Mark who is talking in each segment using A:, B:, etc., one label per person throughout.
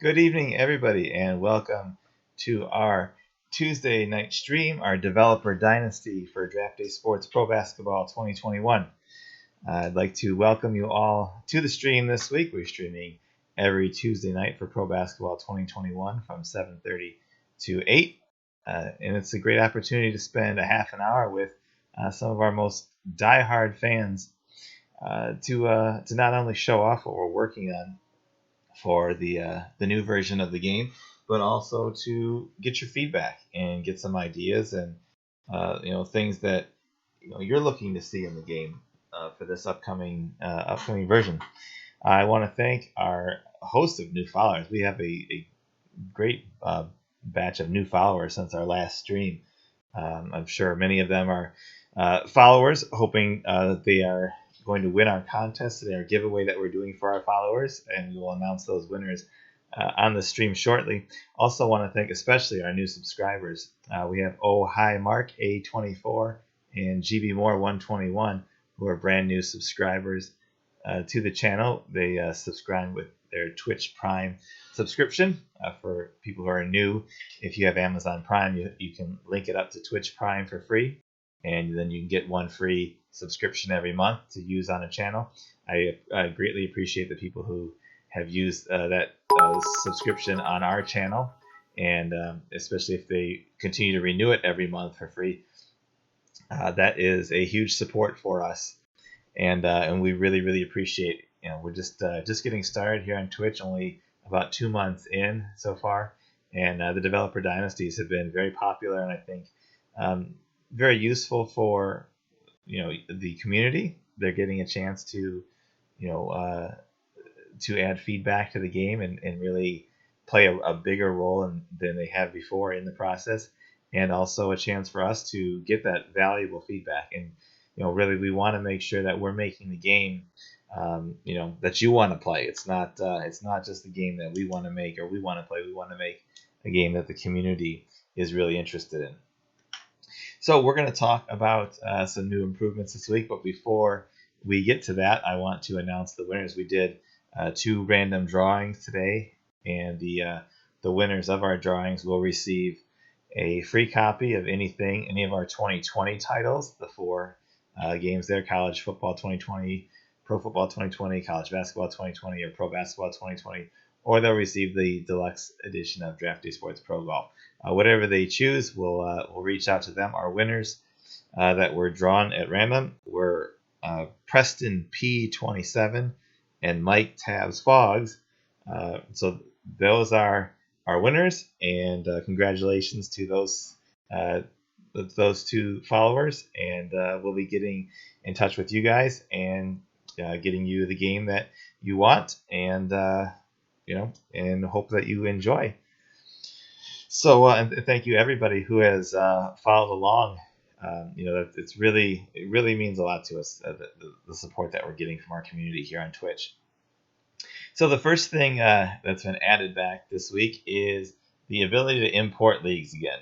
A: Good evening, everybody, and welcome to our Tuesday night stream, our Developer Dynasty for Draft Day Sports Pro Basketball 2021. I'd like to welcome you all to the stream this week. We're streaming every Tuesday night for Pro Basketball 2021 from 7:30 to 8. And it's a great opportunity to spend a half an hour with some of our most diehard fans to not only show off what we're working on for the new version of the game, but also to get your feedback and get some ideas and things that you're looking to see in the game for this upcoming version. I want to thank our host of new followers. We have a great batch of new followers since our last stream. I'm sure many of them are followers, hoping that they are going to win our contest today, our giveaway that we're doing for our followers, and we will announce those winners on the stream shortly. Also, want to thank especially our new subscribers. We have Oh Hi Mark A24 and GB Moore 121, who are brand new subscribers to the channel. They subscribe with their Twitch Prime subscription. For people who are new, if you have Amazon Prime, you can link it up to Twitch Prime for free, and then you can get one free subscription every month to use on a channel. I greatly appreciate the people who have used that subscription on our channel, and especially if they continue to renew it every month for free. That is a huge support for us, and we really appreciate it. We're just getting started here on Twitch, only about 2 months in so far, and the developer dynasties have been very popular, and I think very useful for the community. They're getting a chance to to add feedback to the game and really play a bigger role than they have before in the process, and also a chance for us to get that valuable feedback. And really, we want to make sure that we're making the game that you want to play. It's not just the game that we want to make or we want to play. We want to make a game that the community is really interested in. So we're going to talk about some new improvements this week, but before we get to that, I want to announce the winners. We did 2 random drawings today, and the winners of our drawings will receive a free copy of any of our 2020 titles, the 4 games there: college football 2020, pro football 2020, college basketball 2020, or pro basketball 2020, or they'll receive the deluxe edition of Draft Day Sports Pro Golf. Whatever they choose, we'll reach out to them. Our winners that were drawn at random were Preston P27 and Mike Tabs Foggs. So those are our winners, and congratulations to those 2 followers. And we'll be getting in touch with you guys and getting you the game that you want, and and hope that you enjoy. So and thank you everybody who has followed along. It really means a lot to us, the support that we're getting from our community here on Twitch. So the first thing that's been added back this week is the ability to import leagues again.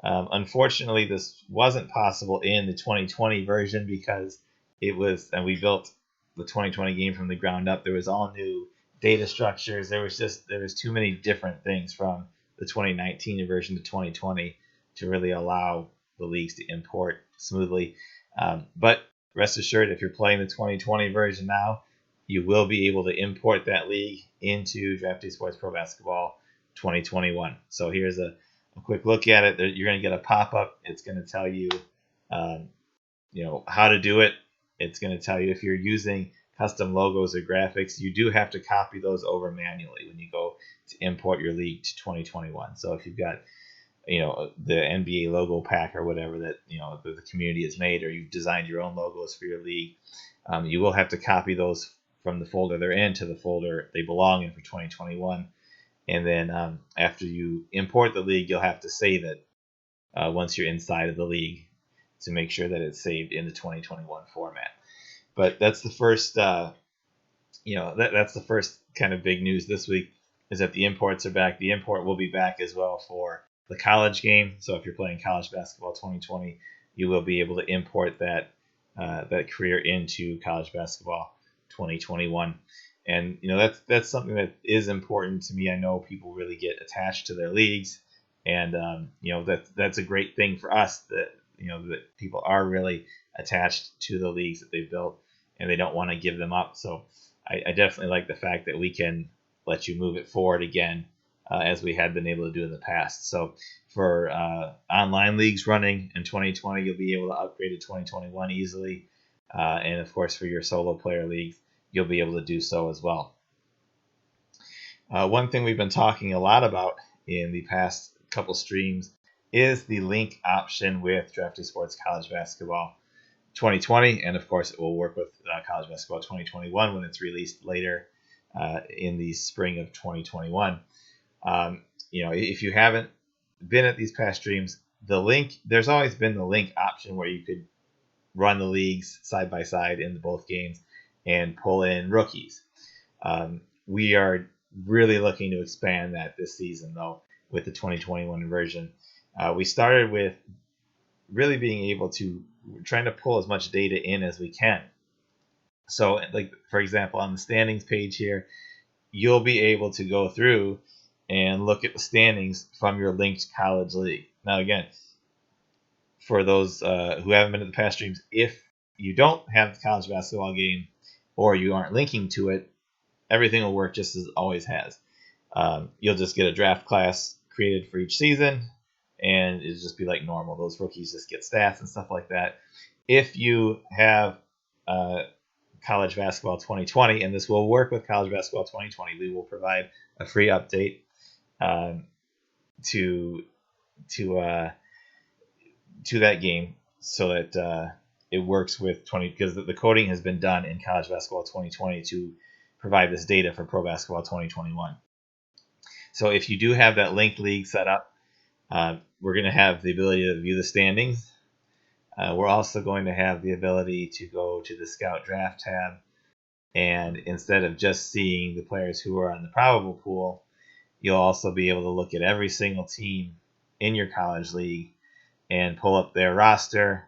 A: Unfortunately, this wasn't possible in the 2020 version because we built the 2020 game from the ground up. There was all new data structures. There was too many different things from the 2019 version to 2020 to really allow the leagues to import smoothly. But rest assured, if you're playing the 2020 version now, you will be able to import that league into Draft Day Sports Pro Basketball 2021. So here's a quick look at it. You're going to get a pop-up. It's going to tell you, how to do it. It's going to tell you if you're using custom logos or graphics, you do have to copy those over manually when you go to import your league to 2021. So if you've got, the NBA logo pack or whatever that, the community has made, or you've designed your own logos for your league, you will have to copy those from the folder they're in to the folder they belong in for 2021. And then after you import the league, you'll have to save it once you're inside of the league to make sure that it's saved in the 2021 format. But that's the first, that's the first kind of big news this week, is that the imports are back. The import will be back as well for the college game. So if you're playing college basketball 2020, you will be able to import that career into college basketball 2021. And that's something that is important to me. I know people really get attached to their leagues, and that's a great thing for us, that that people are really attached to the leagues that they've built, and they don't want to give them up. So I definitely like the fact that we can let you move it forward again, as we had been able to do in the past. So for online leagues running in 2020, you'll be able to upgrade to 2021 easily, and of course for your solo player leagues, you'll be able to do so as well. One thing we've been talking a lot about in the past couple streams is the link option with Draft Day Sports College Basketball 2020, and of course it will work with College Basketball 2021 when it's released later in the spring of 2021. If you haven't been at these past streams, there's always been the link option where you could run the leagues side by side in both games and pull in rookies. We are really looking to expand that this season, though, with the 2021 version. We started with really being able to trying to pull as much data in as we can. So, like, for example, on the standings page here, you'll be able to go through and look at the standings from your linked college league. Now, again, for those who haven't been to the past streams, if you don't have the college basketball game or you aren't linking to it, everything will work just as it always has. You'll just get a draft class created for each season, and it'll just be like normal. Those rookies just get stats and stuff like that. If you have College Basketball 2020, and this will work with College Basketball 2020, we will provide a free update to that game, so that it works with 20, because the coding has been done in College Basketball 2020 to provide this data for Pro Basketball 2021. So if you do have that linked league set up, we're going to have the ability to view the standings. We're also going to have the ability to go to the Scout Draft tab, and instead of just seeing the players who are on the probable pool, you'll also be able to look at every single team in your college league and pull up their roster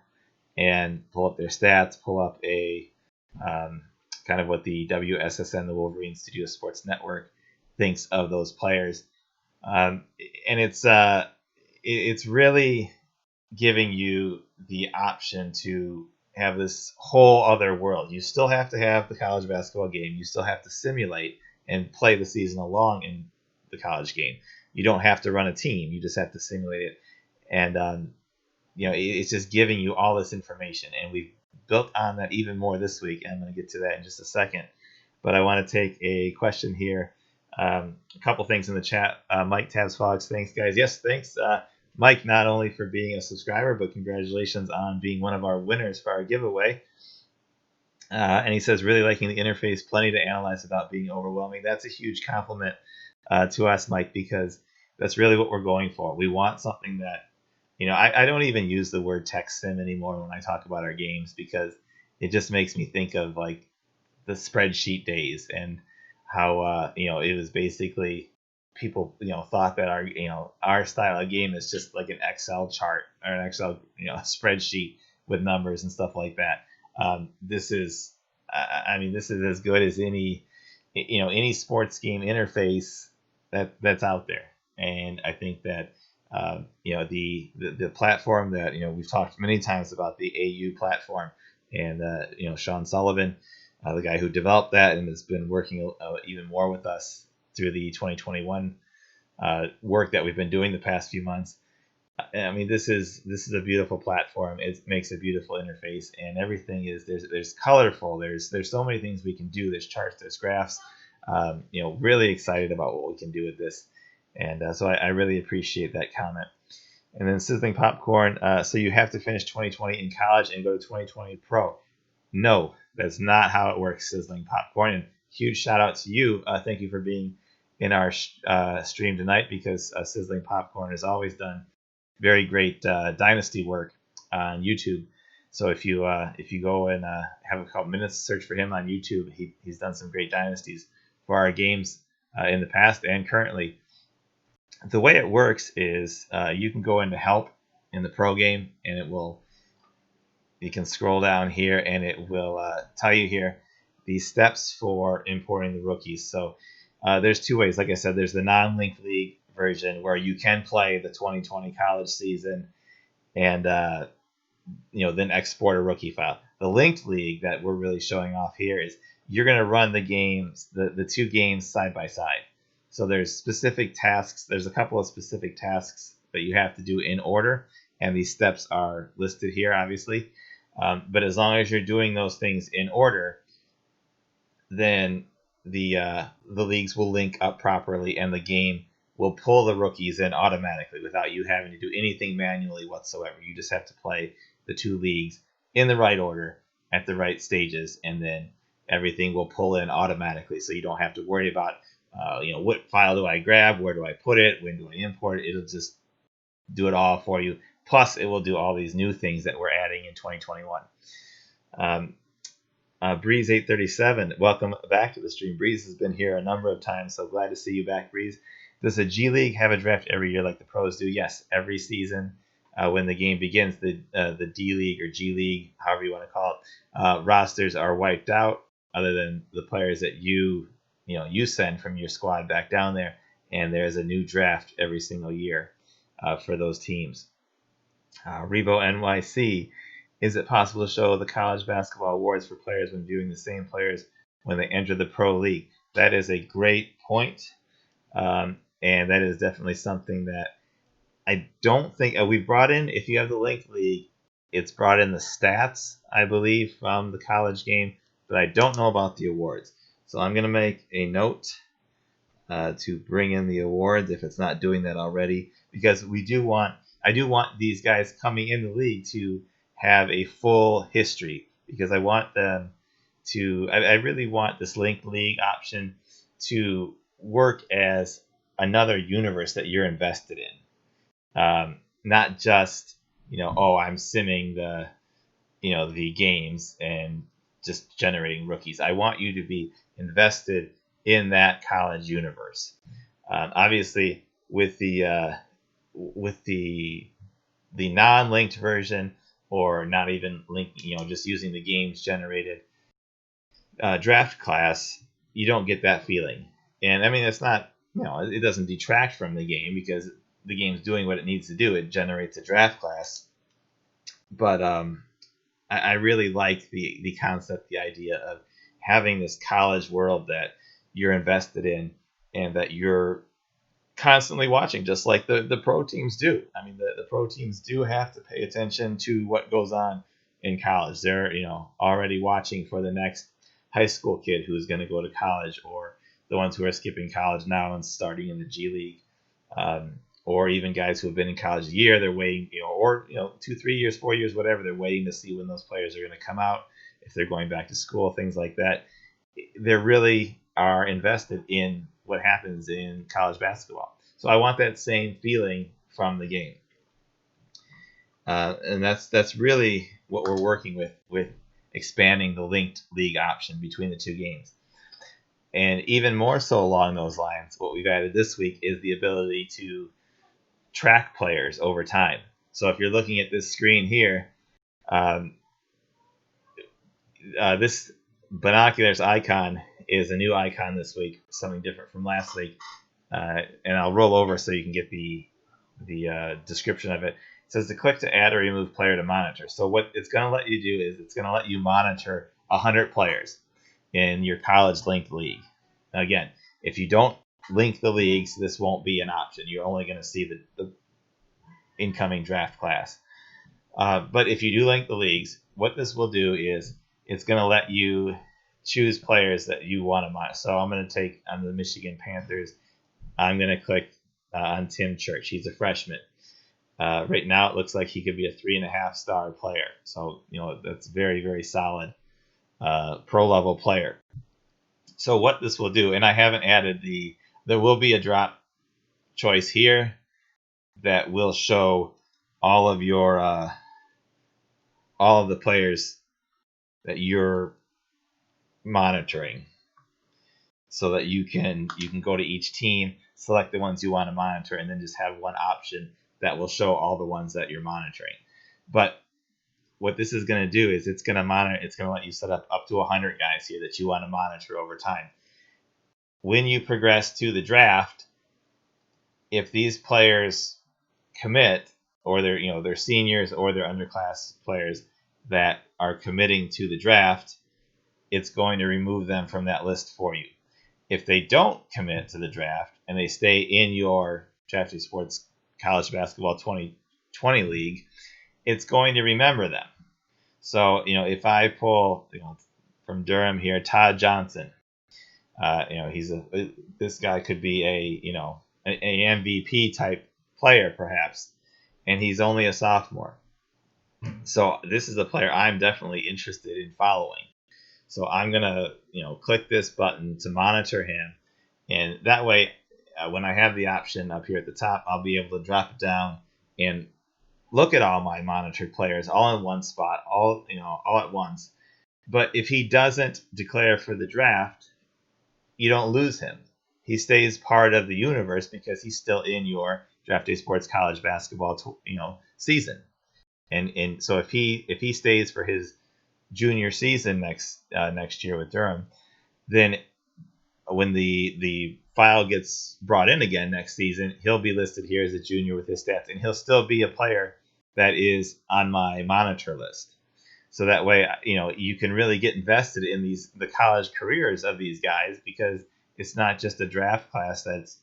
A: and pull up their stats, pull up a kind of what the WSSN, the Wolverine Studio Sports Network, thinks of those players. And it's really giving you the option to have this whole other world. You still have to have the college basketball game. You still have to simulate and play the season along in the college game. You don't have to run a team. You just have to simulate it. And, it's just giving you all this information. And we've built on that even more this week. And I'm going to get to that in just a second. But I want to take a question here. A couple things in the chat. Mike Tabs Fox, thanks, guys. Yes, thanks, Mike, not only for being a subscriber, but congratulations on being one of our winners for our giveaway. And he says, really liking the interface, plenty to analyze without being overwhelming. That's a huge compliment to us, Mike, because that's really what we're going for. We want something that, I don't even use the word text sim anymore when I talk about our games, because it just makes me think of like the spreadsheet days and how, it was basically people, thought that our style of game is just like an Excel chart or an Excel, spreadsheet with numbers and stuff like that. This is as good as any sports game interface that's out there. And I think that, the platform that, we've talked many times about, the AU platform, and, Sean Sullivan, the guy who developed that and has been working even more with us through the 2021 work that we've been doing the past few months. I mean, this is a beautiful platform. It makes a beautiful interface, and everything is there's colorful. There's so many things we can do. There's charts, there's graphs. Really excited about what we can do with this, and so I really appreciate that comment. And then Sizzling Popcorn. So you have to finish 2020 in college and go to 2020 pro. No, that's not how it works, Sizzling Popcorn. And huge shout out to you. Thank you for being in our stream tonight, because Sizzling Popcorn has always done very great Dynasty work on YouTube. So if you go and have a couple minutes to search for him on YouTube, he's done some great Dynasties for our games in the past and currently. The way it works is you can go into help in the pro game, and you can scroll down here and it will tell you here the steps for importing the rookies. So there's two ways. Like I said, there's the non-linked league version where you can play the 2020 college season and then export a rookie file. The linked league that we're really showing off here is you're going to run the games, the two games side by side. So there's specific tasks. There's a couple of specific tasks that you have to do in order, and these steps are listed here, obviously. But as long as you're doing those things in order, then the leagues will link up properly, and the game will pull the rookies in automatically without you having to do anything manually whatsoever. You just have to play the two leagues in the right order at the right stages, and then everything will pull in automatically. So you don't have to worry about, what file do I grab, where do I put it, when do I import it. It'll just do it all for you. Plus, it will do all these new things that we're adding in 2021. Breeze 837, welcome back to the stream. Breeze has been here a number of times, so glad to see you back, Breeze. Does the G League have a draft every year like the pros do? Yes, every season when the game begins, the D League or G League, however you want to call it, rosters are wiped out other than the players that you send from your squad back down there, and there's a new draft every single year for those teams. Revo NYC, is it possible to show the college basketball awards for players when viewing the same players when they enter the pro league? That is a great point. And that is definitely something that I don't think we've brought in. If you have the linked league, it's brought in the stats, I believe, from the college game, but I don't know about the awards. So I'm going to make a note to bring in the awards if it's not doing that already, because I do want these guys coming in the league to have a full history, because I want them to. I really want this linked league option to work as another universe that you're invested in, not just I'm simming the games and just generating rookies. I want you to be invested in that college universe. Obviously, with the non-linked version, or not even linked, just using the games generated draft class, you don't get that feeling. And I mean, it's not, it doesn't detract from the game because the game's doing what it needs to do. It generates a draft class. But I really like the concept, the idea of having this college world that you're invested in and that you're constantly watching, just like the pro teams do. I mean, the pro teams do have to pay attention to what goes on in college. They're already watching for the next high school kid who's going to go to college, or the ones who are skipping college now and starting in the G League, or even guys who have been in college a year. They're waiting, or 2, 3 years, 4 years, whatever. They're waiting to see when those players are going to come out, if they're going back to school, things like that. They really are invested in what happens in college basketball. So I want that same feeling from the game. And that's really what we're working with expanding the linked league option between the two games. And even more so along those lines, what we've added this week is the ability to track players over time. So if you're looking at this screen here, this binoculars icon is a new icon this week, something different from last week. And I'll roll over so you can get the description of it. It says to click to add or remove player to monitor. So what it's going to let you do is it's going to let you monitor 100 players in your college linked league. Now again, if you don't link the leagues, this won't be an option. You're only going to see the incoming draft class. But if you do link the leagues, what this will do is it's going to let you choose players that you want to monitor. So I'm going to take on the Michigan Panthers. I'm going to click on Tim Church. He's a freshman. Right now, it looks like he could be a 3.5-star player. So, that's very, very solid pro-level player. So what this will do, and I haven't added there will be a drop choice here that will show all of your all of the players that you're monitoring, so that you can go to each team, select the ones you want to monitor, and then just have one option that will show all the ones that you're monitoring. But what this is going to do is it's going to monitor. It's going to let you set up to 100 guys here that you want to monitor over time. When you progress to the draft, if these players commit, or they're seniors or they're underclass players that are committing to the draft, it's going to remove them from that list for you. If they don't commit to the draft and they stay in your Drafty Sports College Basketball 2020 league, it's going to remember them. So, if I pull, from Durham here, Todd Johnson, this guy could be an MVP type player perhaps, and he's only a sophomore. So this is a player I'm definitely interested in following. So I'm gonna click this button to monitor him, and that way, when I have the option up here at the top, I'll be able to drop it down and look at all my monitored players all in one spot, all at once. But if he doesn't declare for the draft, you don't lose him. He stays part of the universe because he's still in your Draft Day Sports College Basketball season. And so if he stays for his junior season next year with Durham, then when the file gets brought in again next season, he'll be listed here as a junior with his stats, and he'll still be a player that is on my monitor list. So that way, you can really get invested in the college careers of these guys, because it's not just a draft class that's,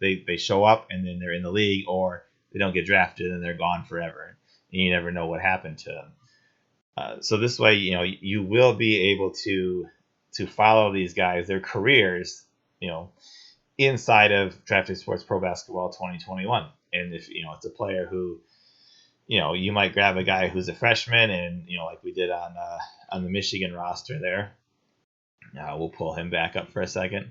A: they show up and then they're in the league, or they don't get drafted and they're gone forever. And you never know what happened to them. So this way, you will be able to follow these guys, their careers, inside of Drafted Sports Pro Basketball 2021. And if, it's a player who, you might grab a guy who's a freshman, and like we did on the Michigan roster there. We'll pull him back up for a second.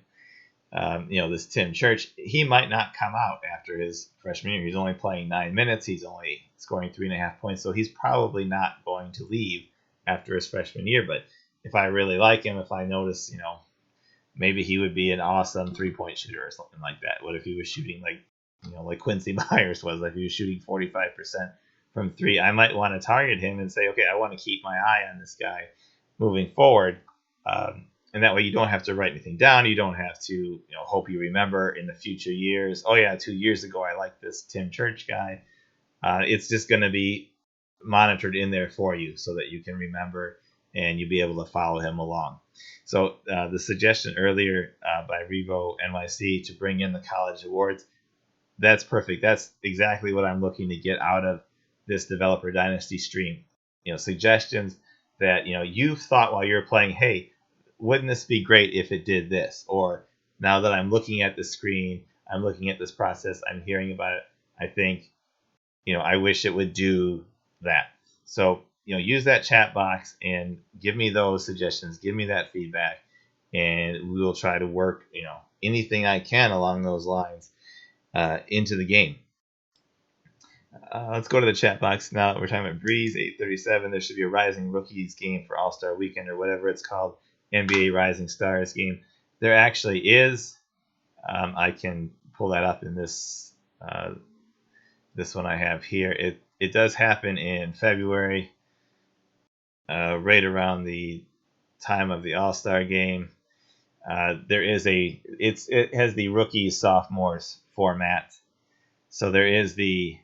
A: This Tim Church, he might not come out after his freshman year. He's only playing 9 minutes. He's only scoring 3.5 points, so he's probably not going to leave after his freshman year. But if I really like him, if I notice, maybe he would be an awesome 3-point shooter or something like that. What if he was shooting like Quincy Myers was? Like he was shooting 45% from 3. I might want to target him and say, okay, I want to keep my eye on this guy moving forward. And that way you don't have to write anything down. You don't have to, hope you remember in the future years, oh yeah, 2 years ago I liked this Tim Church guy. It's just going to be monitored in there for you so that you can remember and you'll be able to follow him along. So the suggestion earlier by Revo NYC to bring in the college awards, that's perfect. That's exactly what I'm looking to get out of this Developer Dynasty stream. Suggestions that, you've thought while you're playing, hey, wouldn't this be great if it did this? Or now that I'm looking at the screen, I'm looking at this process, I'm hearing about it, I think, I wish it would do that. So, use that chat box and give me those suggestions, give me that feedback, and we will try to work, anything I can along those lines into the game. Let's go to the chat box now. We're talking about Breeze 837. There should be a Rising Rookies game for All-Star Weekend or whatever it's called. NBA Rising Stars game. There actually is. I can pull that up in this one I have here. It does happen in February, right around the time of the All-Star game. It has the rookies sophomores format. So there is the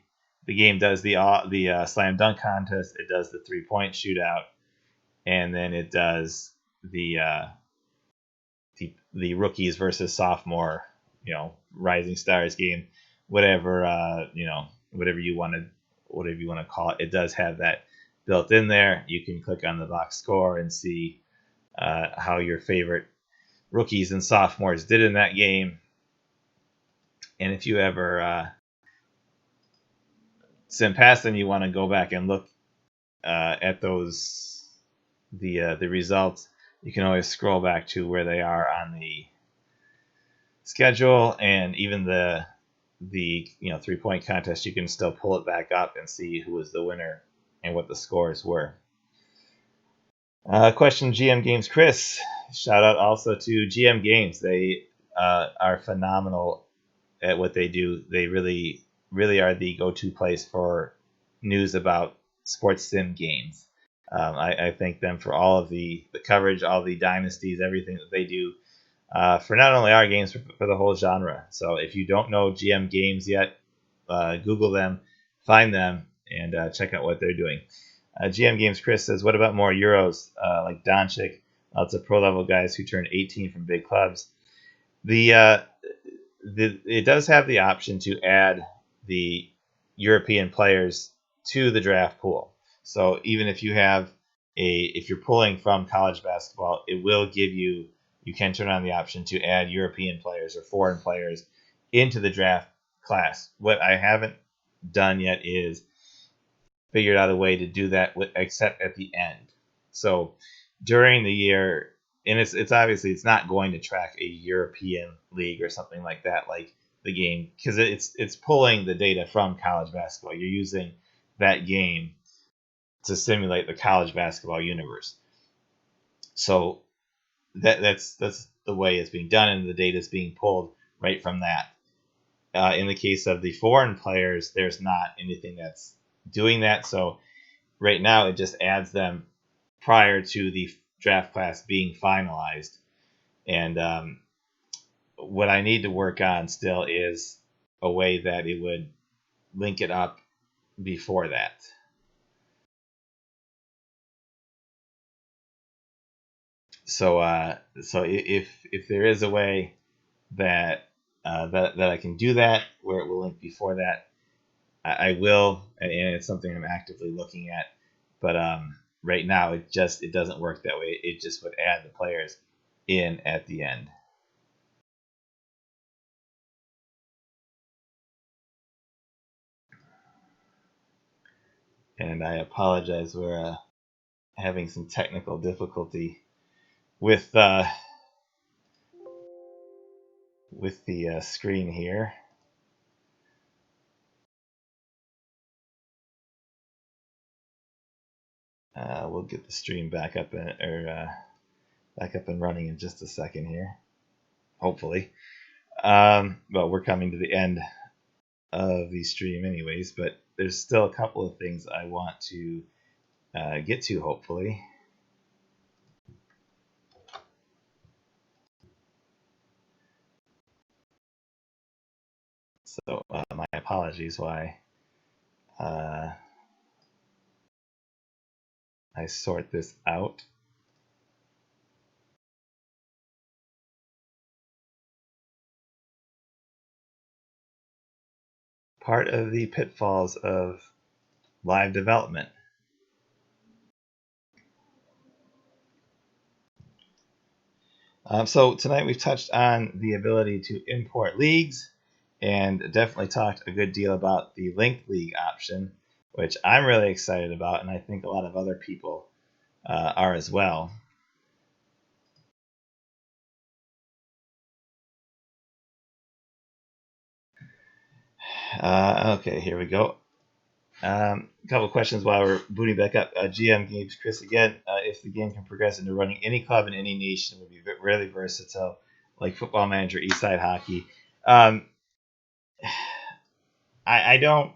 A: game does the slam dunk contest. It does the 3-point shootout, and then it does the rookies versus sophomore, Rising Stars game, whatever you want to call it. It does have that built in there. You can click on the box score and see how your favorite rookies and sophomores did in that game. And if you ever sim past and you want to go back and look at those the results, you can always scroll back to where they are on the schedule, and even the 3-point contest, you can still pull it back up and see who was the winner and what the scores were. Question GM Games Chris. Shout out also to GM Games. They are phenomenal at what they do. They really are the go-to place for news about sports sim games. I thank them for all of the coverage, all the dynasties, everything that they do for not only our games, for the whole genre. So if you don't know GM Games yet, Google them, find them, and check out what they're doing. GM Games Chris says, what about more Euros like Doncic? Lots of pro level guys who turn 18 from big clubs. It does have the option to add the European players to the draft pool. So even if if you're pulling from college basketball, it will give you can turn on the option to add European players or foreign players into the draft class. What I haven't done yet is figured out a way to do that except at the end. So during the year, and it's obviously it's not going to track a European league or something like that, like the game, because it's pulling the data from college basketball. You're using that game to simulate the college basketball universe. So that's the way it's being done, and the data is being pulled right from that. In the case of the foreign players, there's not anything that's doing that. So right now, it just adds them prior to the draft class being finalized. And what I need to work on still is a way that it would link it up before that. So if there is a way that I can do that where it will link before that, I will, and it's something I'm actively looking at. But right now, it doesn't work that way. It just would add the players in at the end. And I apologize, we're having some technical difficulty with the screen here. We'll get the stream back up and running in just a second here, hopefully. But we're coming to the end of the stream anyways, but there's still a couple of things I want to get to, hopefully. So my apologies why I sort this out. Part of the pitfalls of live development. So tonight we've touched on the ability to import leagues, and definitely talked a good deal about the linked league option, which I'm really excited about, and I think a lot of other people are as well. Okay, here we go. A couple of questions while we're booting back up. GM Games Chris again. If the game can progress into running any club in any nation, would be really versatile, like Football Manager, Eastside Hockey. I don't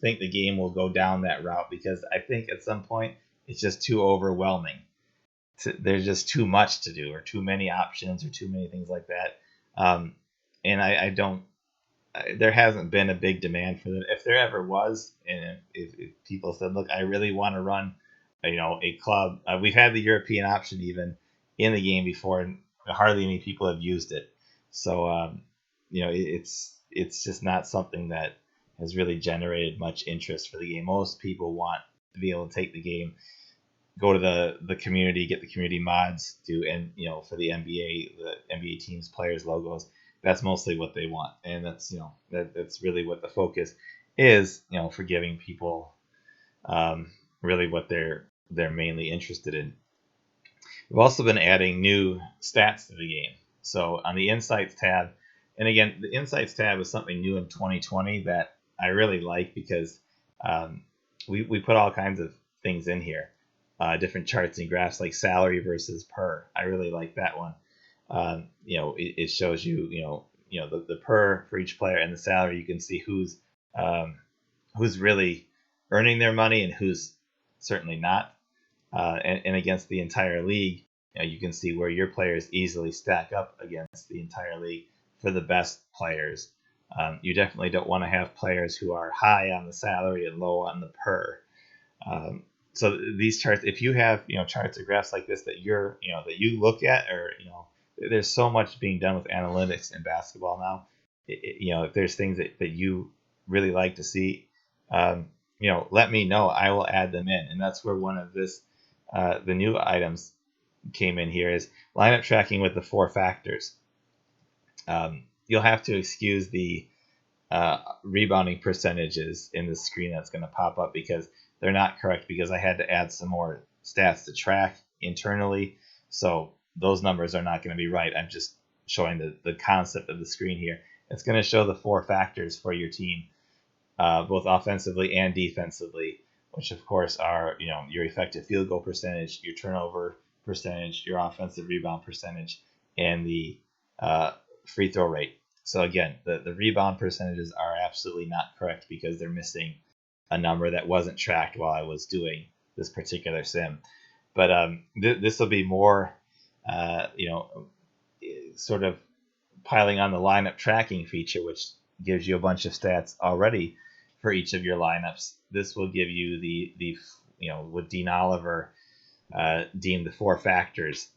A: think the game will go down that route because I think at some point it's just too overwhelming. There's just too much to do, or too many options, or too many things like that. And I don't. There hasn't been a big demand for that. If there ever was, and if people said, "Look, I really want to run, a club," we've had the European option even in the game before, and hardly any people have used it. So, it's just not something that has really generated much interest for the game. Most people want to be able to take the game, go to the community, get the community mods, and for the NBA teams, players, logos. That's mostly what they want, and that's really what the focus is. For giving people really what they're mainly interested in. We've also been adding new stats to the game. So on the Insights tab, and again, the Insights tab is something new in 2020 that I really like because we put all kinds of things in here, different charts and graphs like salary versus per. I really like that one. It shows you, the per for each player and the salary. You can see who's really earning their money and who's certainly not. and against the entire league. You can see where your players easily stack up against the entire league for the best players. You definitely don't want to have players who are high on the salary and low on the per. So these charts, if you have charts or graphs like this that that you look at, or there's so much being done with analytics in basketball now. If there's things that you really like to see, let me know. I will add them in, and that's where one of the new items came in here is lineup tracking with the 4 factors. You'll have to excuse the rebounding percentages in the screen that's going to pop up because they're not correct, because I had to add some more stats to track internally. So those numbers are not going to be right. I'm just showing the concept of the screen here. It's going to show the 4 factors for your team, both offensively and defensively, which of course are your effective field goal percentage, your turnover percentage, your offensive rebound percentage, and the free throw rate. So again, the rebound percentages are absolutely not correct because they're missing a number that wasn't tracked while I was doing this particular sim. But this will be more, sort of piling on the lineup tracking feature, which gives you a bunch of stats already for each of your lineups. This will give you the what Dean Oliver deemed the 4 factors.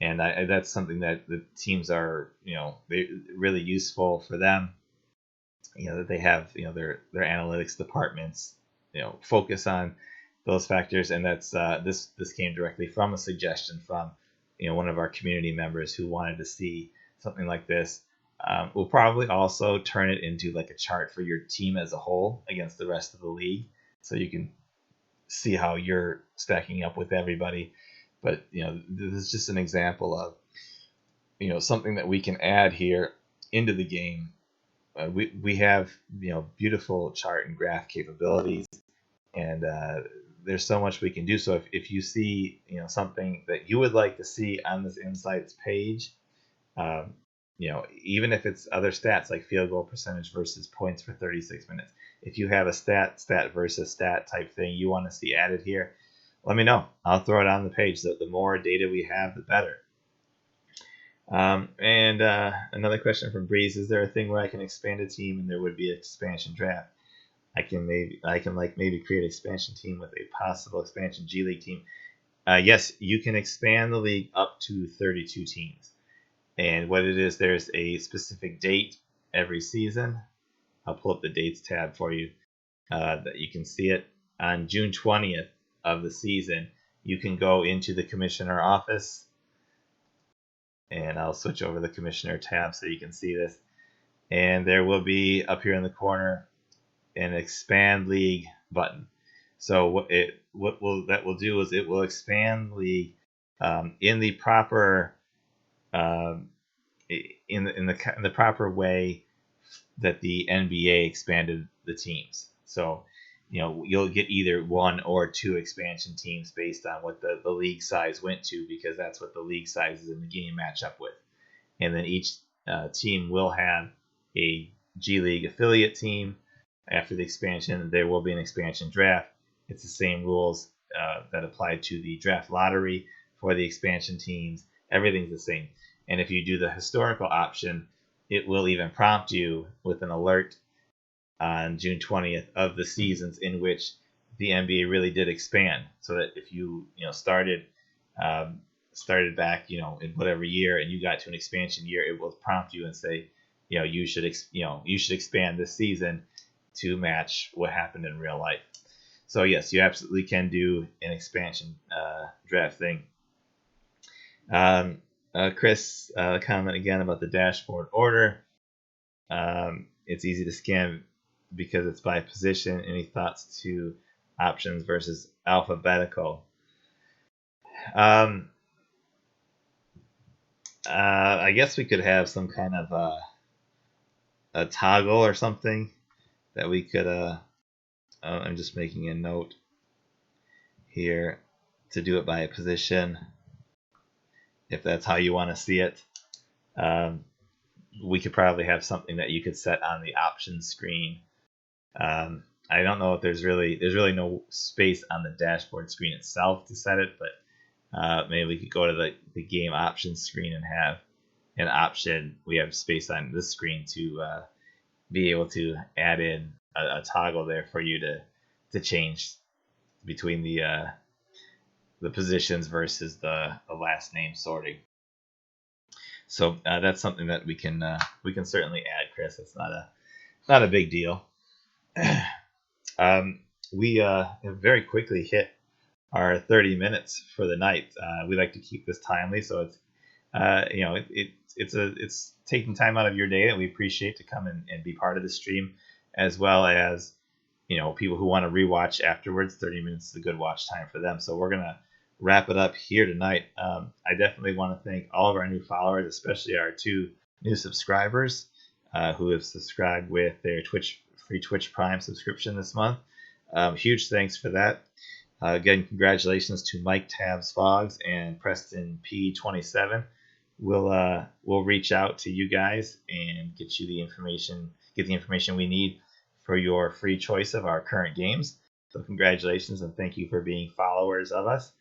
A: And that's something that the teams are, really useful for them. That they have, their analytics departments, focus on those factors. And that's this came directly from a suggestion from, one of our community members who wanted to see something like this. We'll probably also turn it into like a chart for your team as a whole against the rest of the league, so you can see how you're stacking up with everybody. But this is just an example of something that we can add here into the game. We have beautiful chart and graph capabilities, and there's so much we can do. So if you see something that you would like to see on this insights page, even if it's other stats like field goal percentage versus points for 36 minutes, if you have a stat versus stat type thing you want to see added here, let me know. I'll throw it on the page. So the more data we have, the better. And another question from Breeze: is there a thing where I can expand a team and there would be an expansion draft? I can maybe create an expansion team with a possible expansion G League team. Yes, you can expand the league up to 32 teams. And what it is, there's a specific date every season. I'll pull up the dates tab for you that you can see it. On June 20th of the season, you can go into the commissioner office, and I'll switch over the commissioner tab so you can see this. And there will be up here in the corner an expand league button. So what will do is it will expand league in the proper in the proper way that the NBA expanded the teams. So you'll get either 1 or 2 expansion teams based on what the league size went to, because that's what the league sizes in the game match up with. And then each team will have a G League affiliate team. After the expansion, there will be an expansion draft. It's the same rules that apply to the draft lottery for the expansion teams. Everything's the same. And if you do the historical option, it will even prompt you with an alert on June 20th of the seasons in which the NBA really did expand. So that if you started back in whatever year and you got to an expansion year, it will prompt you and say you should expand this season to match what happened in real life. So yes, you absolutely can do an expansion draft thing. Chris, comment again about the dashboard order. It's easy to scan because it's by position. Any thoughts to options versus alphabetical? I guess we could have some kind of a toggle or something that we could. I'm just making a note here to do it by a position, if that's how you want to see it. We could probably have something that you could set on the options screen I don't know if there's really no space on the dashboard screen itself to set it, but maybe we could go to the game options screen and have an option. We have space on this screen to be able to add in a toggle there for you to change between the positions versus the last name sorting. So that's something that we can certainly add, Chris. It's not a big deal. We have very quickly hit our 30 minutes for the night. We like to keep this timely, so it's it's taking time out of your day that we appreciate to come and be part of the stream, as well as people who want to rewatch afterwards. 30 minutes is a good watch time for them. So we're gonna wrap it up here tonight. I definitely want to thank all of our new followers, especially our 2 new subscribers who have subscribed with their free Twitch Prime subscription this month. Huge thanks for that. Again, congratulations to Mike Tabs Foggs and Preston P27. We'll reach out to you guys and get the information we need for your free choice of our current games. So congratulations and thank you for being followers of us.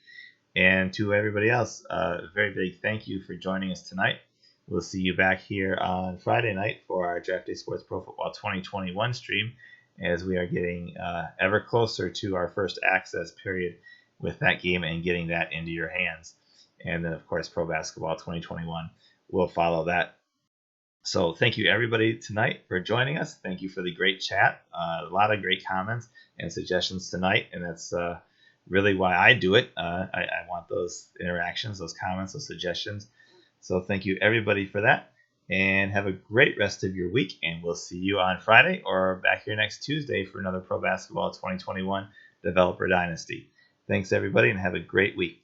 A: And to everybody else, a very big thank you for joining us tonight. We'll see you back here on Friday night for our Draft Day Sports Pro Football 2021 stream, as we are getting ever closer to our first access period with that game and getting that into your hands. And then, of course, Pro Basketball 2021 will follow that. So thank you, everybody, tonight for joining us. Thank you for the great chat. A lot of great comments and suggestions tonight, and that's really why I do it. I want those interactions, those comments, those suggestions. So thank you, everybody, for that. And have a great rest of your week, and we'll see you on Friday or back here next Tuesday for another Pro Basketball 2021 Developer Dynasty. Thanks, everybody, and have a great week.